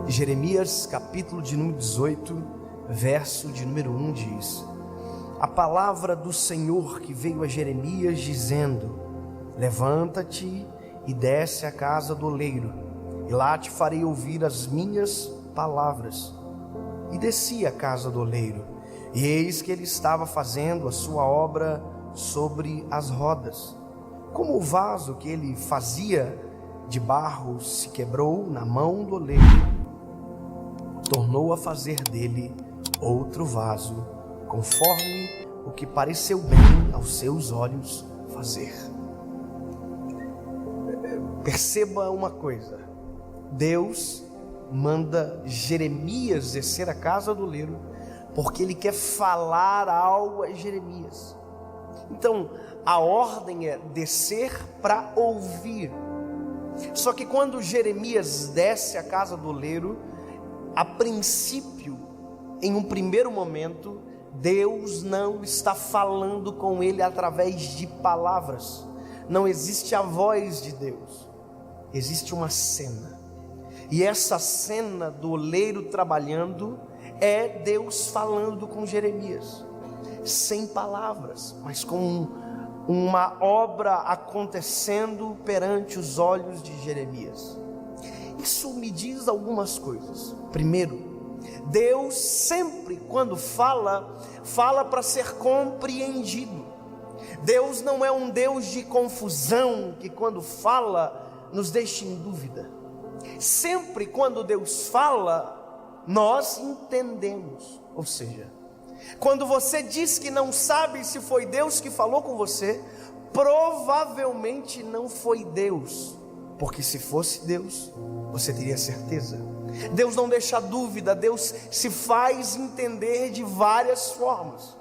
Jeremias, capítulo de número 18, verso de número 1 diz: a palavra do Senhor que veio a Jeremias dizendo: levanta-te e desce à casa do oleiro, e lá te farei ouvir as minhas palavras. E desci à casa do oleiro, e eis que ele estava fazendo a sua obra sobre as rodas. Como o vaso que ele fazia de barro se quebrou na mão do oleiro, tornou a fazer dele outro vaso, conforme o que pareceu bem aos seus olhos fazer. Perceba uma coisa: Deus manda Jeremias descer à casa do oleiro, porque ele quer falar algo a Jeremias. Então, a ordem é descer para ouvir. Só que quando Jeremias desce à casa do oleiro, a princípio, em um primeiro momento, Deus não está falando com ele através de palavras. Não existe a voz de Deus. Existe uma cena. E essa cena do oleiro trabalhando é Deus falando com Jeremias, sem palavras, mas com uma obra acontecendo perante os olhos de Jeremias. Isso me diz algumas coisas. Primeiro, Deus sempre, quando fala para ser compreendido. Deus não é um Deus de confusão, que quando fala nos deixa em dúvida. Sempre quando Deus fala, nós entendemos. Ou seja, quando você diz que não sabe se foi Deus que falou com você, provavelmente não foi Deus, porque se fosse Deus, você teria certeza. Deus não deixa dúvida, Deus se faz entender de várias formas.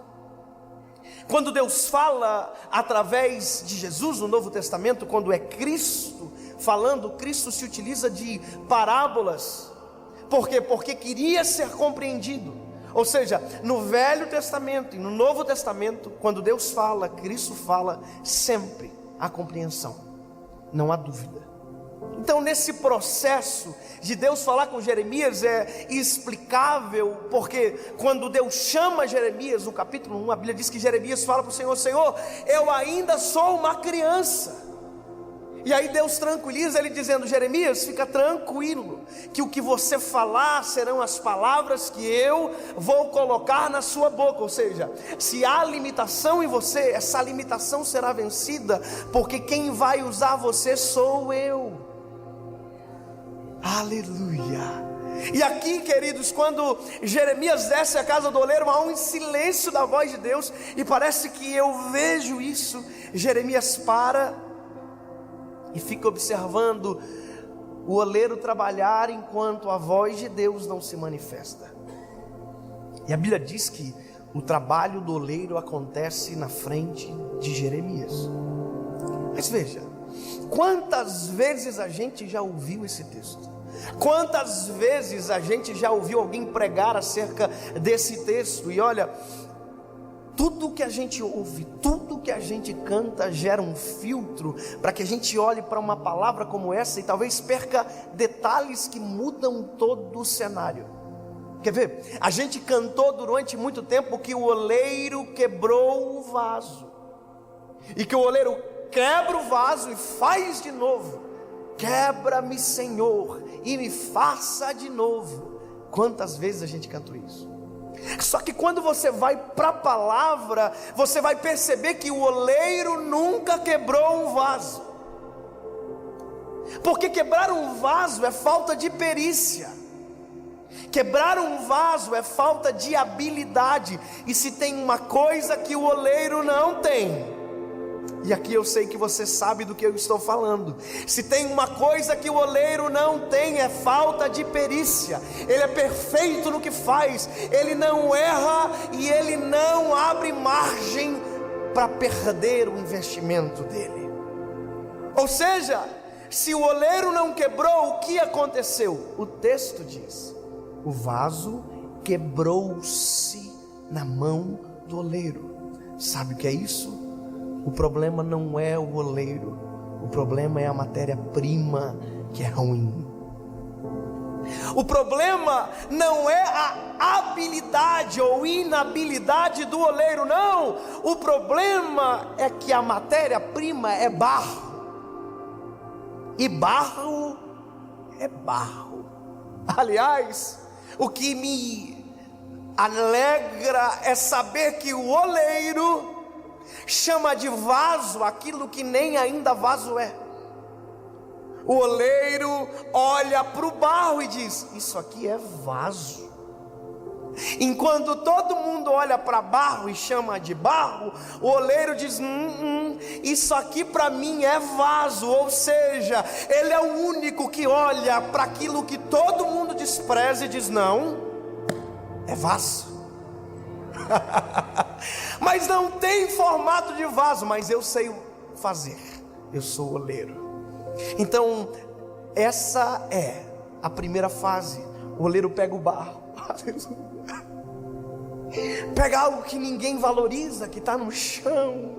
Quando Deus fala através de Jesus no Novo Testamento, quando é Cristo falando, Cristo se utiliza de parábolas. Por quê? Porque queria ser compreendido. Ou seja, no Velho Testamento e no Novo Testamento, quando Deus fala, Cristo fala, sempre há compreensão, não há dúvida. Então, nesse processo de Deus falar com Jeremias é explicável, porque quando Deus chama Jeremias, no capítulo 1, a Bíblia diz que Jeremias fala para o Senhor: Senhor, eu ainda sou uma criança. E aí Deus tranquiliza ele dizendo: Jeremias, fica tranquilo, que o que você falar serão as palavras que eu vou colocar na sua boca. Ou seja, se há limitação em você, essa limitação será vencida, porque quem vai usar você sou eu. Aleluia. E aqui, queridos, quando Jeremias desce à casa do oleiro, há um silêncio da voz de Deus, e parece que eu vejo isso. Jeremias para e fica observando o oleiro trabalhar enquanto a voz de Deus não se manifesta. E a Bíblia diz que o trabalho do oleiro acontece na frente de Jeremias. Mas veja, quantas vezes a gente já ouviu esse texto? Quantas vezes a gente já ouviu alguém pregar acerca desse texto? E olha, tudo que a gente ouve, tudo que a gente canta gera um filtro para que a gente olhe para uma palavra como essa e talvez perca detalhes que mudam todo o cenário. Quer ver? A gente cantou durante muito tempo que o oleiro quebrou o vaso, e que o oleiro quebra o vaso e faz de novo. Quebra-me, Senhor, e me faça de novo. Quantas vezes a gente cantou isso? Só que quando você vai para a palavra, você vai perceber que o oleiro nunca quebrou um vaso. Porque quebrar um vaso é falta de perícia. Quebrar um vaso é falta de habilidade. E se tem uma coisa que o oleiro não tem, e aqui eu sei que você sabe do que eu estou falando, se tem uma coisa que o oleiro não tem, é falta de perícia. Ele é perfeito no que faz, ele não erra e ele não abre margem para perder o investimento dele. Ou seja, se o oleiro não quebrou, o que aconteceu? O texto diz: o vaso quebrou-se na mão do oleiro. Sabe o que é isso? O problema não é o oleiro, o problema é a matéria-prima que é ruim. O problema não é a habilidade ou inabilidade do oleiro, não. O problema é que a matéria-prima é barro. E barro é barro. Aliás, o que me alegra é saber que o oleiro chama de vaso aquilo que nem ainda vaso é. O oleiro olha para o barro e diz: isso aqui é vaso. Enquanto todo mundo olha para barro e chama de barro, o oleiro diz: isso aqui para mim é vaso. Ou seja, ele é o único que olha para aquilo que todo mundo despreza e diz: não, é vaso. Mas não tem formato de vaso, mas eu sei fazer, eu sou oleiro. Então, essa é a primeira fase. O oleiro pega o barro, pega algo que ninguém valoriza, que está no chão,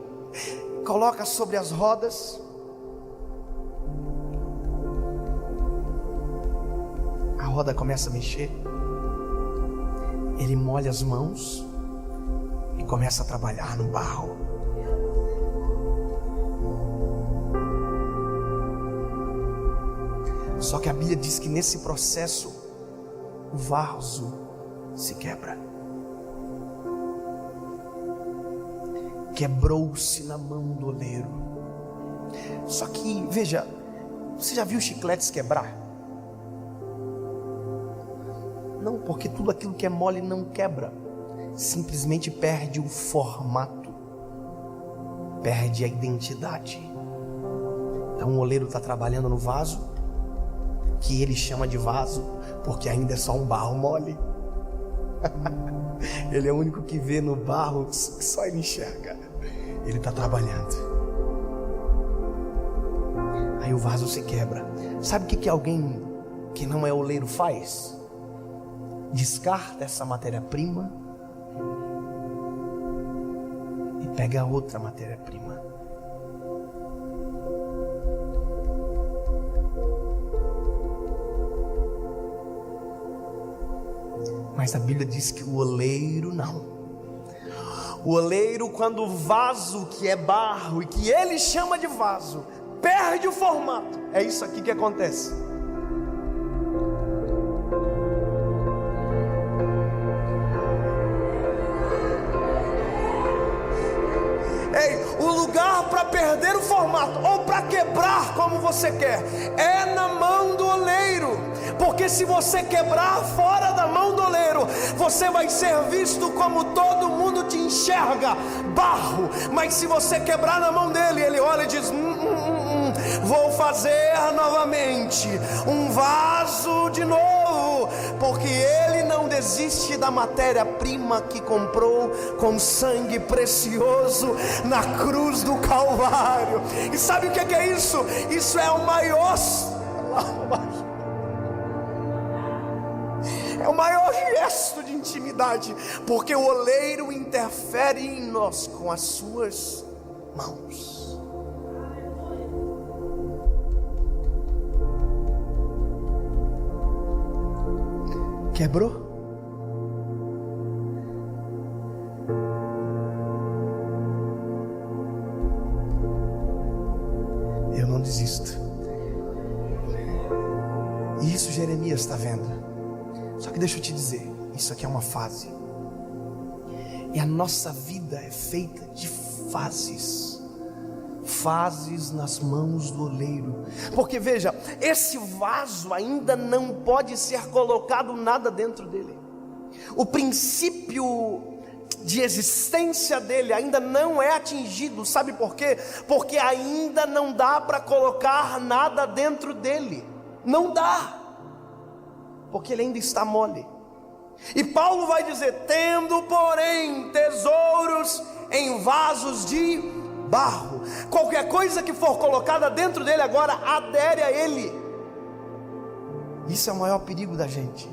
coloca sobre as rodas. A roda começa a mexer. Ele molha as mãos e começa a trabalhar no barro. Só que a Bíblia diz que nesse processo o vaso se quebra. Quebrou-se na mão do oleiro. Só que, veja, você já viu chicletes quebrar? Não, porque tudo aquilo que é mole não quebra, simplesmente perde o formato, perde a identidade. Então o oleiro está trabalhando no vaso, que ele chama de vaso, porque ainda é só um barro mole. Ele é o único que vê no barro, que só ele enxerga. Ele está trabalhando. Aí o vaso se quebra. Sabe o que alguém que não é oleiro faz? Descarta essa matéria-prima e pega outra matéria-prima. Mas a Bíblia diz que o oleiro não. O oleiro, quando o vaso que é barro e que ele chama de vaso perde o formato, é isso aqui que acontece. Ei, o lugar para perder o formato ou para quebrar como você quer é na mão do oleiro. Porque se você quebrar fora da mão do oleiro, você vai ser visto como todo mundo te enxerga, barro. Mas se você quebrar na mão dele, ele olha e diz: vou fazer novamente um vaso de novo. Porque ele não desiste da matéria-prima que comprou com sangue precioso na cruz do Calvário. E sabe o que é isso? Isso é o maior gesto de intimidade, porque o oleiro interfere em nós com as suas mãos. Quebrou? Eu não desisto. E isso Jeremias está vendo. Só que deixa eu te dizer, isso aqui é uma fase. E a nossa vida é feita de fases. Fases nas mãos do oleiro. Porque veja, esse vaso ainda não pode ser colocado nada dentro dele. O princípio de existência dele ainda não é atingido. Sabe por quê? Porque ainda não dá para colocar nada dentro dele. Não dá. Porque ele ainda está mole. E Paulo vai dizer: tendo porém tesouros em vasos de barro. Qualquer coisa que for colocada dentro dele agora adere a ele. Isso é o maior perigo da gente,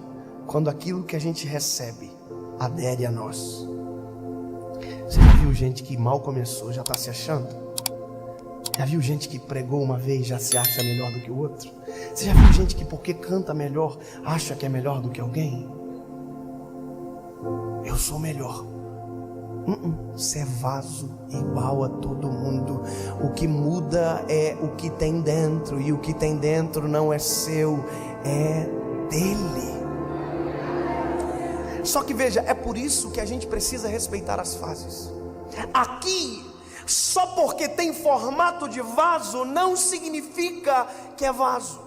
quando aquilo que a gente recebe adere a nós. Você já viu gente que mal começou já está se achando? Já viu gente que pregou uma vez já se acha melhor do que o outro? Você já viu gente que porque canta melhor acha que é melhor do que alguém? Eu sou melhor. Você é vaso igual a todo mundo. O que muda é o que tem dentro, e o que tem dentro não é seu, é dele. Só que veja, é por isso que a gente precisa respeitar as fases. Aqui, só porque tem formato de vaso não significa que é vaso.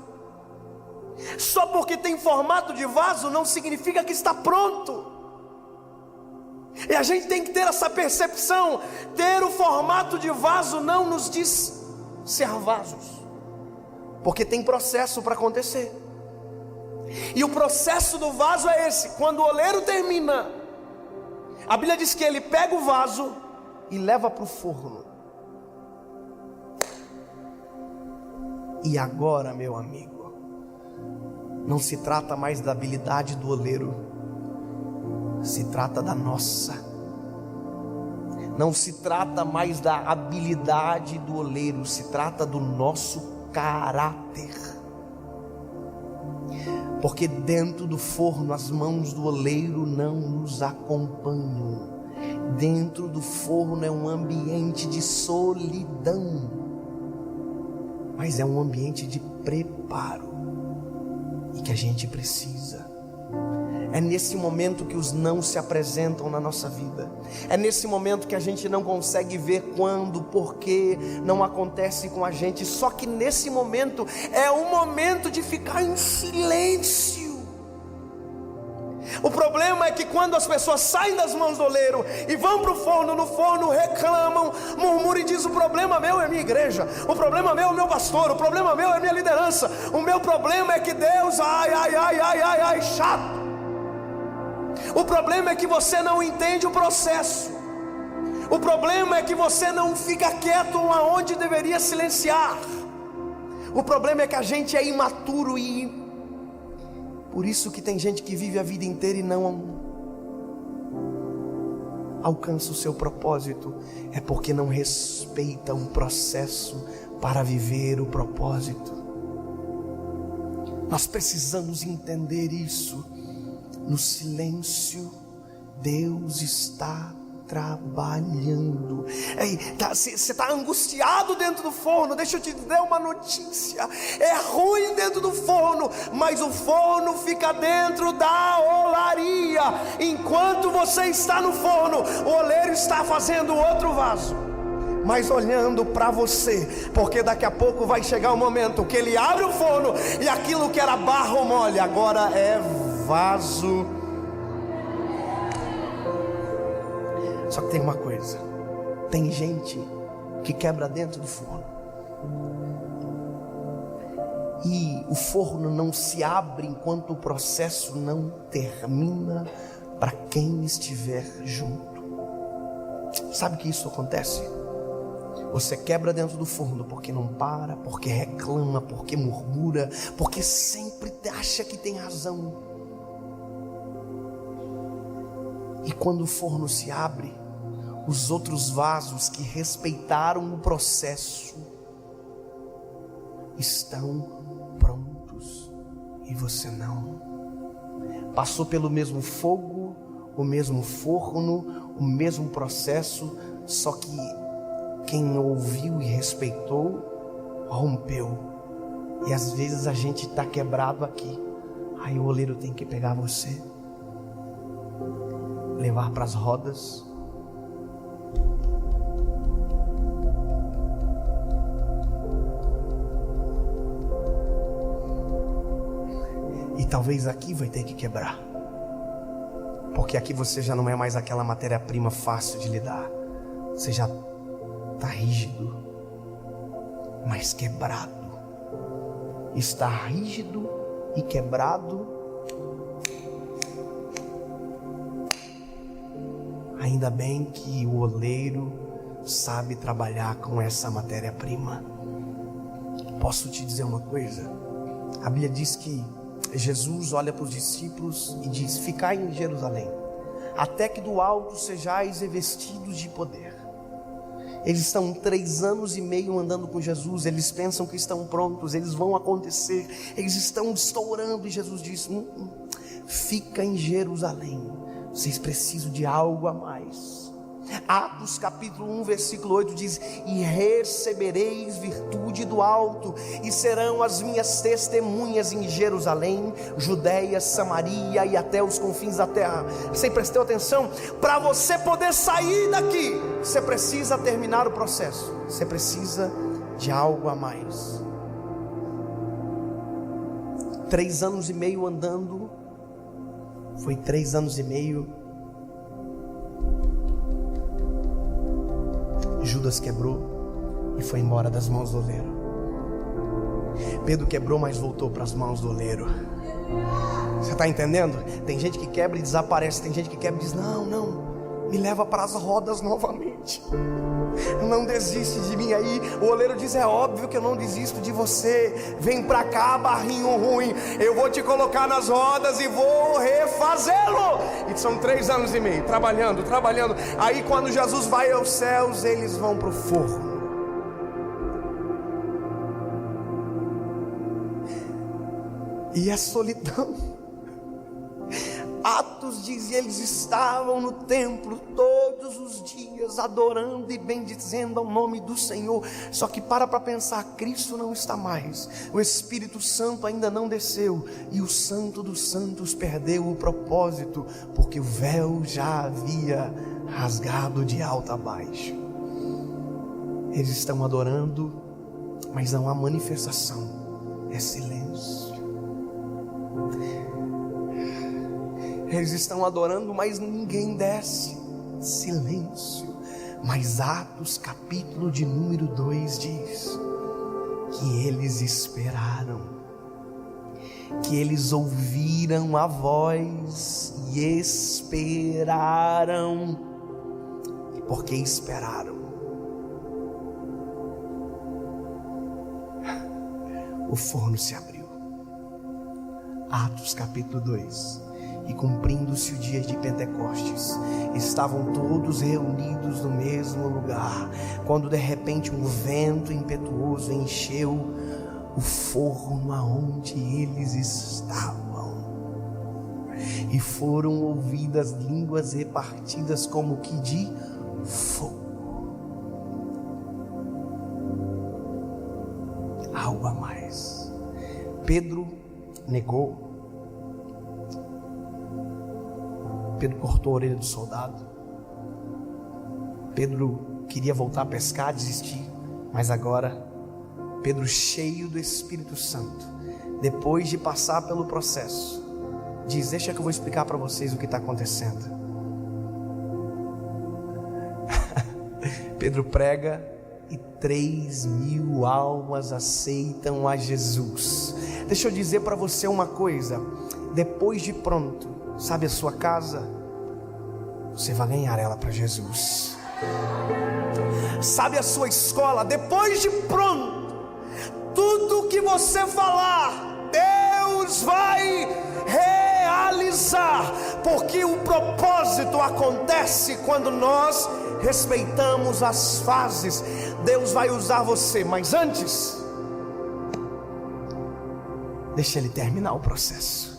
Só porque tem formato de vaso não significa que está pronto. E a gente tem que ter essa percepção. Ter o formato de vaso não nos diz ser vasos, porque tem processo para acontecer. E o processo do vaso é esse: quando o oleiro termina, a Bíblia diz que ele pega o vaso e leva para o forno. E agora, meu amigo, não se trata mais da habilidade do oleiro, se trata da nossa. Não se trata mais da habilidade do oleiro, se trata do nosso caráter. Porque dentro do forno as mãos do oleiro não nos acompanham. Dentro do forno é um ambiente de solidão, mas é um ambiente de preparo, e que a gente precisa. É nesse momento que os não se apresentam na nossa vida. É nesse momento que a gente não consegue ver quando, porquê não acontece com a gente. Só que nesse momento é um momento de ficar em silêncio. O problema é que quando as pessoas saem das mãos do oleiro e vão para o forno, no forno reclamam, murmuram e dizem: o problema meu é minha igreja, o problema meu é meu pastor, o problema meu é minha liderança, o meu problema é que Deus, chato. O problema é que você não entende o processo. O problema é que você não fica quieto aonde deveria silenciar. O problema é que a gente é imaturo, e por isso que tem gente que vive a vida inteira e não alcança o seu propósito. É porque não respeita um processo para viver o propósito. Nós precisamos entender isso. No silêncio, Deus está trabalhando. Você está angustiado dentro do forno. Deixa eu te dar uma notícia: é ruim dentro do forno, mas o forno fica dentro da olaria. Enquanto você está no forno, o oleiro está fazendo outro vaso, mas olhando para você, porque daqui a pouco vai chegar o momento que ele abre o forno e aquilo que era barro mole agora é vaso. Só que tem uma coisa: tem gente que quebra dentro do forno, e o forno não se abre enquanto o processo não termina para quem estiver junto. Sabe que isso acontece? Você quebra dentro do forno porque não para, porque reclama, porque murmura, porque sempre acha que tem razão. E quando o forno se abre, os outros vasos que respeitaram o processo estão prontos, e você não. Passou pelo mesmo fogo, o mesmo forno, o mesmo processo, só que quem ouviu e respeitou, rompeu. E às vezes a gente está quebrado aqui, aí o oleiro tem que pegar você, levar para as rodas, e talvez aqui vai ter que quebrar, porque aqui você já não é mais aquela matéria-prima fácil de lidar. Você já está rígido, mas quebrado. Está rígido e quebrado. Ainda bem que o oleiro sabe trabalhar com essa matéria-prima. Posso te dizer uma coisa? A Bíblia diz que Jesus olha para os discípulos e diz: ficai em Jerusalém, até que do alto sejais revestidos de poder. Eles estão 3 anos e meio andando com Jesus. Eles pensam que estão prontos, eles vão acontecer, eles estão estourando. E Jesus diz: fica em Jerusalém, vocês precisam de algo a mais. Atos capítulo 1 versículo 8 diz: e recebereis virtude do alto, e serão as minhas testemunhas em Jerusalém, Judeia, Samaria e até os confins da terra. Você prestou atenção? Para você poder sair daqui, você precisa terminar o processo, você precisa de algo a mais. 3 anos e meio andando, foi 3 anos e meio. Judas quebrou e foi embora das mãos do oleiro. Pedro quebrou, mas voltou para as mãos do oleiro. Você está entendendo? Tem gente que quebra e desaparece. Tem gente que quebra e diz: não, me leva para as rodas novamente. Não desiste de mim. Aí o oleiro diz: é óbvio que eu não desisto de você. Vem para cá, barrinho ruim, eu vou te colocar nas rodas e vou refazê-lo. E são 3 anos e meio trabalhando. Aí quando Jesus vai aos céus, eles vão para o forno. E a solidão. Atos diz: e eles estavam no templo todos os dias, adorando e bendizendo ao nome do Senhor. Só que para pensar, Cristo não está mais, o Espírito Santo ainda não desceu, e o Santo dos Santos perdeu o propósito, porque o véu já havia rasgado de alto a baixo. Eles estão adorando, mas não há manifestação, é silêncio. Eles estão adorando, mas ninguém desce, silêncio. Mas Atos capítulo de número 2 diz que eles esperaram, que eles ouviram a voz e esperaram. E porque esperaram, o forno se abriu. Atos capítulo 2. E cumprindo-se o dia de Pentecostes, estavam todos reunidos no mesmo lugar, quando de repente um vento impetuoso encheu o forno aonde eles estavam, e foram ouvidas línguas repartidas como que de fogo. Algo a mais. Pedro negou. Pedro cortou a orelha do soldado. Pedro queria voltar a pescar, desistir. Mas agora, Pedro, cheio do Espírito Santo, depois de passar pelo processo, diz: deixa que eu vou explicar para vocês o que está acontecendo. Pedro prega e 3.000 almas aceitam a Jesus. Deixa eu dizer para você uma coisa: depois de pronto, sabe a sua casa? Você vai ganhar ela para Jesus. Sabe a sua escola? Depois de pronto, tudo que você falar, Deus vai realizar, porque o propósito acontece quando nós respeitamos as fases. Deus vai usar você, mas antes, deixa Ele terminar o processo.